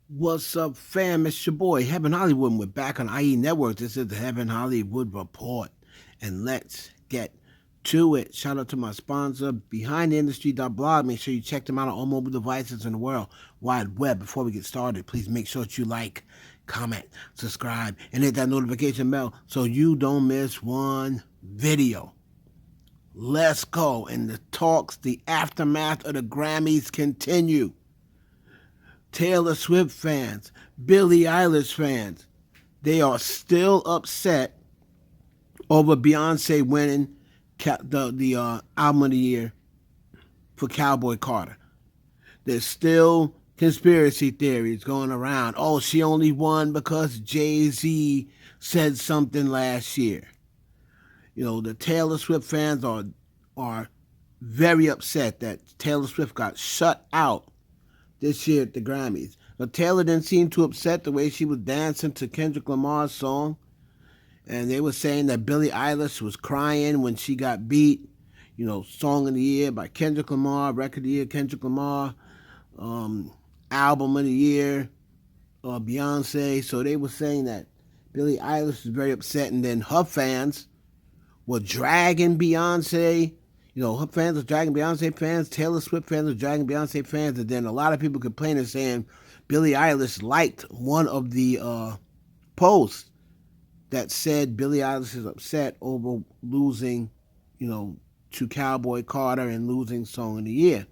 What's up, fam? It's your boy, Heaven Hollywood, and we're back on IE Network. This is the Heaven Hollywood Report, and let's get to it. Shout out to my sponsor, BehindTheIndustry.blog. Make sure you check them out on all mobile devices in the world wide web. Before we get started, please make sure that you like, comment, subscribe, and hit that notification bell so you don't miss one video. Let's go. And the talks, the aftermath of the Grammys continue. Taylor Swift fans, Billie Eilish fans, they are still upset over Beyonce winning the album of the year for Cowboy Carter. There's still conspiracy theories going around. Oh, she only won because Jay-Z said something last year. The Taylor Swift fans are very upset that Taylor Swift got shut out this year at the Grammys. But Taylor didn't seem too upset the way she was dancing to Kendrick Lamar's song. And they were saying that Billie Eilish was crying when she got beat. Song of the Year by Kendrick Lamar, Record of the Year, Kendrick Lamar, Album of the Year, Beyonce. So they were saying that Billie Eilish was very upset, and then her fans were dragging Beyonce. Her fans were dragging Beyonce fans. Taylor Swift fans were dragging Beyonce fans. And then a lot of people complaining saying Billie Eilish liked one of the posts that said Billie Eilish is upset over losing, to Cowboy Carter and losing Song of the Year.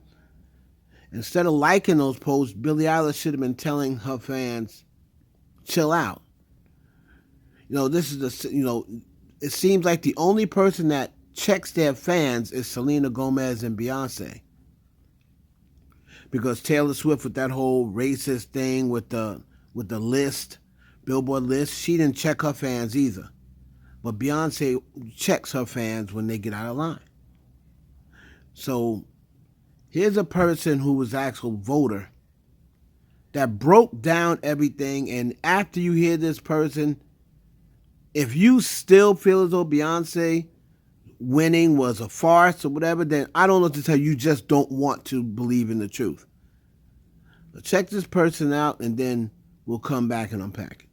Instead of liking those posts, Billie Eilish should have been telling her fans, chill out. This is it seems like the only person that checks their fans is Selena Gomez and Beyonce. Because Taylor Swift with that whole racist thing with the list, Billboard list, she didn't check her fans either. But Beyonce checks her fans when they get out of line. So here's a person who was actual voter that broke down everything, and after you hear this person, if you still feel as though Beyonce winning was a farce or whatever, then I don't know what to tell you. You just don't want to believe in the truth. But check this person out, and then we'll come back and unpack it.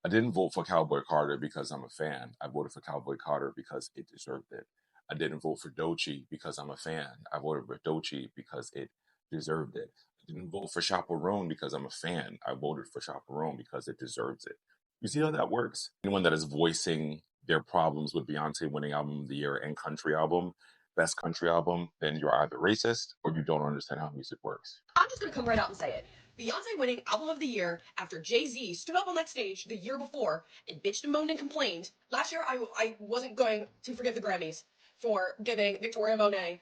I didn't vote for Cowboy Carter because I'm a fan. I voted for Cowboy Carter because it deserved it. I didn't vote for Doechii because I'm a fan. I voted for Doechii because it deserved it. I didn't vote for Chaperone because I'm a fan. I voted for Chaperone because it deserves it. You see how that works? Anyone that is voicing their problems with Beyonce winning album of the year and country album, best country album, then you're either racist or you don't understand how music works. I'm just gonna come right out and say it. Beyonce winning album of the year after Jay-Z stood up on that stage the year before and bitched and moaned and complained. Last year, I wasn't going to forgive the Grammys for giving Victoria Monet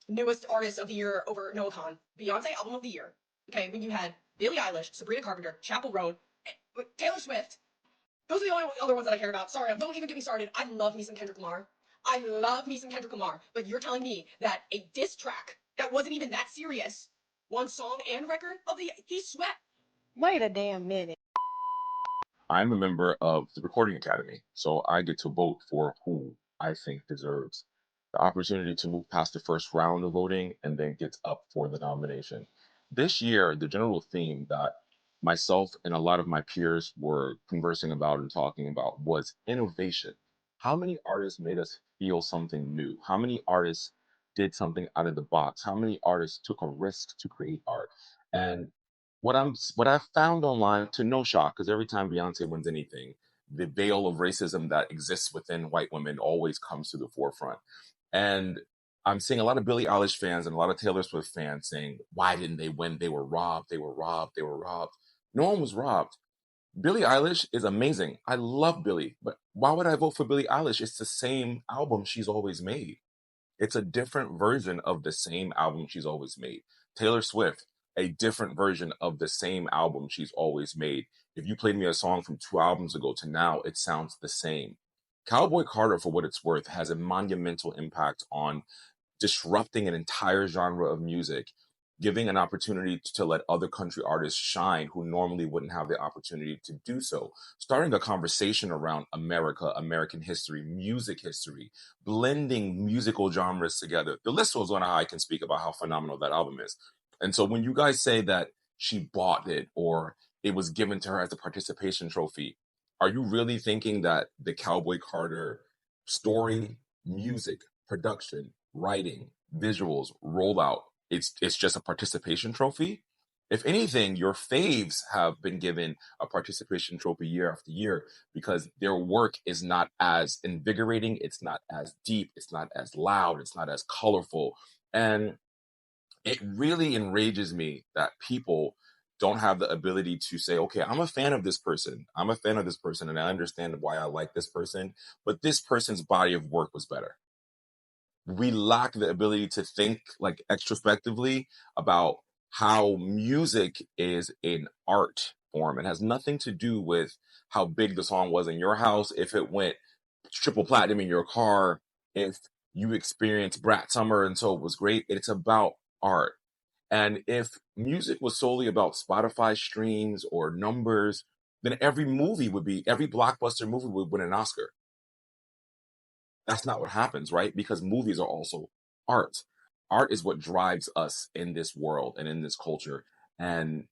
newest artist of the year over Noah Khan. Beyonce album of the year. Okay, when you had Billie Eilish, Sabrina Carpenter, Chapel Roan, Taylor Swift. Those are the only other ones that I care about. Sorry, don't even get me started. I love me some Kendrick Lamar. I love me some Kendrick Lamar. But you're telling me that a diss track that wasn't even that serious, one song and record of the he swept. Wait a damn minute. I'm a member of the Recording Academy, so I get to vote for who I think deserves the opportunity to move past the first round of voting and then gets up for the nomination. This year, the general theme that myself and a lot of my peers were conversing about and talking about was innovation. How many artists made us feel something new? How many artists did something out of the box? How many artists took a risk to create art? And what I've found online, to no shock, because every time Beyonce wins anything, the veil of racism that exists within white women always comes to the forefront. And I'm seeing a lot of Billie Eilish fans and a lot of Taylor Swift fans saying, why didn't they win? They were robbed. They were robbed. They were robbed. No one was robbed. Billie Eilish is amazing. I love Billie, but why would I vote for Billie Eilish? It's the same album she's always made. It's a different version of the same album she's always made. Taylor Swift, a different version of the same album she's always made. If you played me a song from 2 albums ago to now, it sounds the same. Cowboy Carter, for what it's worth, has a monumental impact on disrupting an entire genre of music, giving an opportunity to let other country artists shine who normally wouldn't have the opportunity to do so, starting a conversation around America, American history, music history, blending musical genres together. The list goes on how I can speak about how phenomenal that album is. And so when you guys say that she bought it or it was given to her as a participation trophy. Are you really thinking that the Cowboy Carter story, music, production, writing, visuals, rollout, it's just a participation trophy? If anything, your faves have been given a participation trophy year after year because their work is not as invigorating, it's not as deep, it's not as loud, it's not as colorful. And it really enrages me that people don't have the ability to say, okay, I'm a fan of this person. I'm a fan of this person, and I understand why I like this person, but this person's body of work was better. We lack the ability to think like extrospectively about how music is an art form. It has nothing to do with how big the song was in your house, if it went triple platinum in your car, if you experienced Brat Summer and so it was great. It's about art. And if music was solely about Spotify streams or numbers, then every blockbuster movie would win an Oscar. That's not what happens, right? Because movies are also art. Art is what drives us in this world and in this culture. And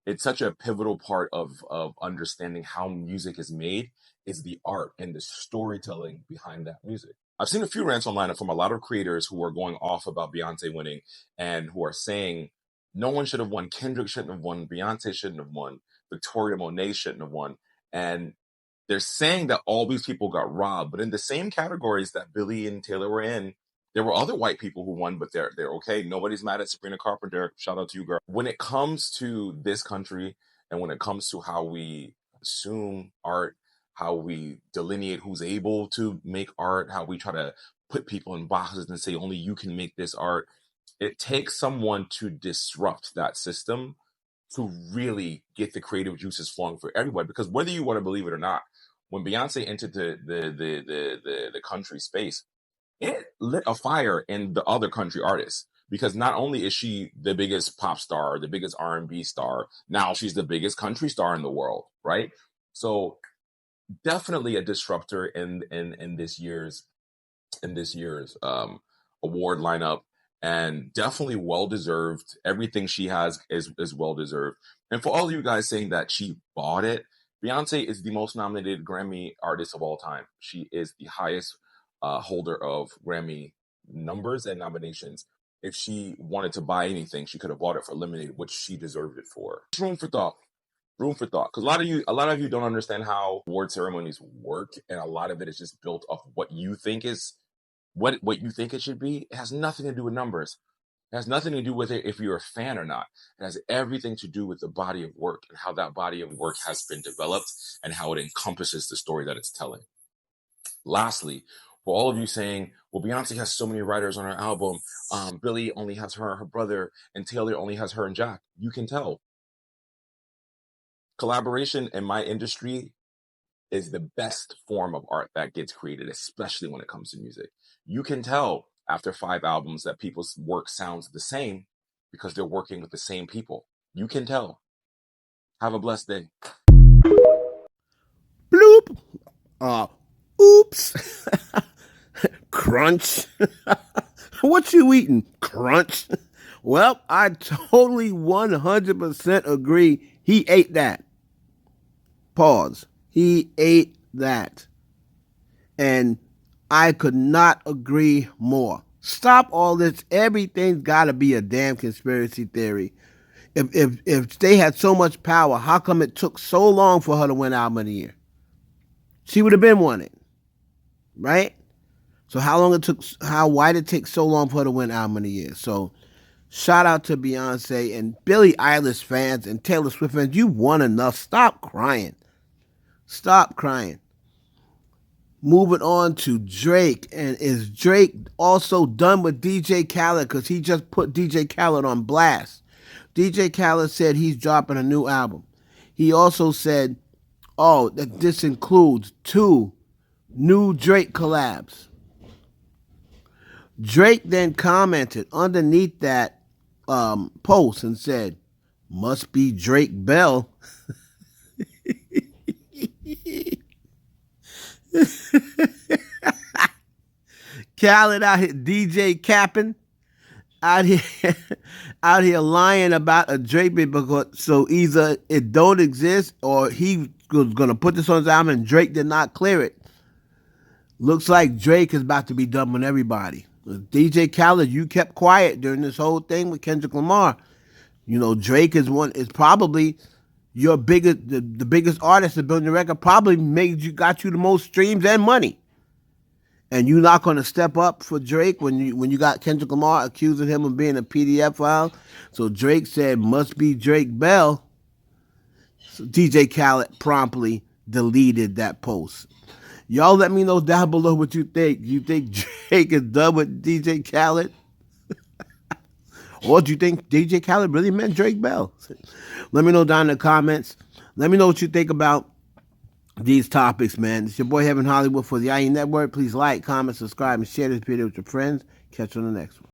it's such a pivotal part of understanding how music is made is the art and the storytelling behind that music. I've seen a few rants online from a lot of creators who are going off about Beyonce winning and who are saying no one should have won. Kendrick shouldn't have won. Beyonce shouldn't have won. Victoria Monet shouldn't have won. And they're saying that all these people got robbed, but in the same categories that Billie and Taylor were in, there were other white people who won, but they're okay. Nobody's mad at Sabrina Carpenter. Shout out to you, girl. When it comes to this country and when it comes to how we assume art, how we delineate who's able to make art, how we try to put people in boxes and say only you can make this art, it takes someone to disrupt that system to really get the creative juices flowing for everybody. Because whether you want to believe it or not, when Beyonce entered the country space, it lit a fire in the other country artists. Because not only is she the biggest pop star, the biggest R&B star, now she's the biggest country star in the world, right? So definitely a disruptor in this year's award lineup, and definitely well deserved. Everything she has is well deserved. And for all of you guys saying that she bought it, Beyonce is the most nominated Grammy artist of all time. She is the highest holder of Grammy numbers and nominations. If she wanted to buy anything, she could have bought it for Lemonade, which she deserved it for. Room for thought. Room for thought. Because a lot of you don't understand how award ceremonies work, and a lot of it is just built off what you think is what you think it should be. It has nothing to do with numbers. It has nothing to do with it if you're a fan or not. It has everything to do with the body of work and how that body of work has been developed and how it encompasses the story that it's telling. Lastly, for all of you saying, well, Beyonce has so many writers on her album, Billie only has her and her brother, and Taylor only has her and Jack. You can tell. Collaboration in my industry is the best form of art that gets created, especially when it comes to music. You can tell after 5 albums that people's work sounds the same because they're working with the same people. You can tell. Have a blessed day. Bloop. Oops. Crunch. What you eating? Crunch. Well, I totally 100% agree. He ate that. Pause. He ate that. And I could not agree more. Stop all this. Everything's got to be a damn conspiracy theory. If they had so much power, how come it took so long for her to win Album of the Year? She would have been won it, right? So why did it take so long for her to win Album of the Year? So shout out to Beyonce and Billie Eilish fans and Taylor Swift fans. You won enough. Stop crying. Stop crying. Moving on to Drake. And is Drake also done with DJ Khaled? Because he just put DJ Khaled on blast. DJ Khaled said he's dropping a new album. He also said, that this includes 2 new Drake collabs. Drake then commented underneath that post and said, must be Drake Bell. Khaled out here DJ capping. out here out here lying about a Drake bit because so either it don't exist or he was gonna put this on his album and Drake did not clear it. Looks like Drake is about to be done with everybody. DJ Khaled, you kept quiet during this whole thing with Kendrick Lamar. You know, Drake is probably your biggest the biggest artist that built the record, probably got you the most streams and money. And you're not gonna step up for Drake when you got Kendrick Lamar accusing him of being a PDF file. So Drake said, must be Drake Bell. So DJ Khaled promptly deleted that post. Y'all let me know down below what you think. You think Drake is done with DJ Khaled? Or do you think DJ Khaled really meant Drake Bell? Let me know down in the comments. Let me know what you think about these topics, man. It's your boy Heaven Hollywood for the IE Network. Please like, comment, subscribe, and share this video with your friends. Catch you on the next one.